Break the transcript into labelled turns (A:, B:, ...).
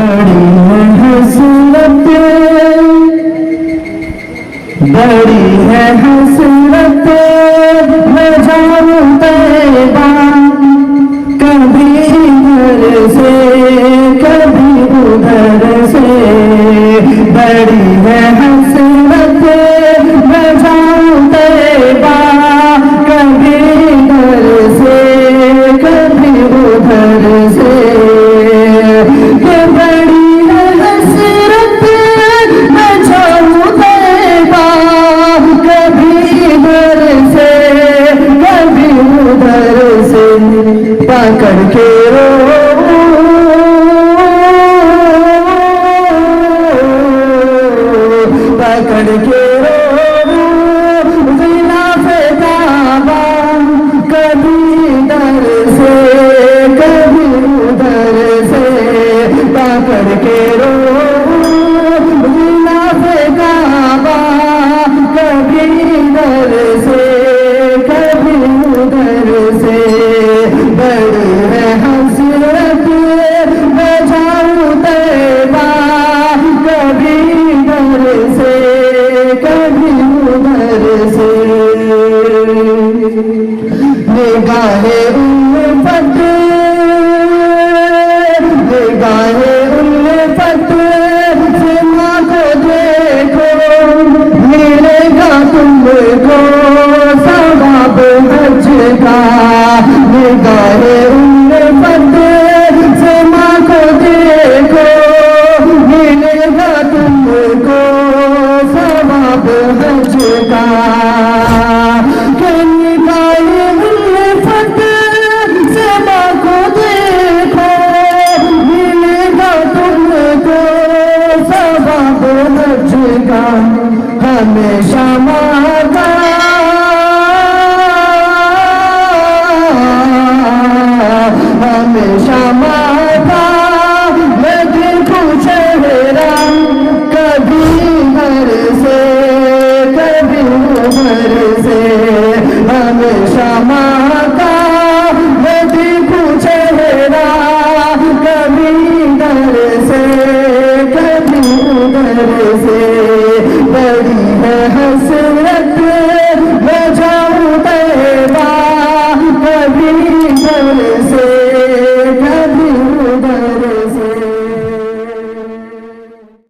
A: بڑی ہے حسرت بڑی ہے حسرت میں جاؤں طیبہ کبھی ادھر سے کبھی ادھر سے بڑی ہے حسرت میں جاؤں طیبہ کبھی ادھر سے کبھی ادھر سے کہ بڑی ہے حسرت میں جاؤں طیبہ کبھی ادھر سے کبھی ادھر سے پکڑ کے پکڑ کے غلاف کعبہ کبھی ادھر سے کبھی ادھر سے پکڑ کے غلاف کعبہ کبھی ادھر سے کبھی ادھر سے بڑی ہے حسرت میں جاؤں طیبہ کبھی ادھر سے کبھی ادھر سے نگاہ الفت نگاہ الفت سے ماں کو دیکھو ملے گا تم کو ثواب حج کا نگاہ الفت سے ماں کو دیکھو ملے گا تم کو ثواب حج کا کہ نگاہ الفت سے ماں کو دیکھو ملے گا تم کو ثواب حج کا ہمیشہ ماں کا ہمیشہ ماں کا میں دیکھوں چہرہ کبھی ادھر سے کبھی ادھر سے ہمیشہ ماں کا میں دیکھوں چہرہ کبھی ادھر سے کبھی ادھر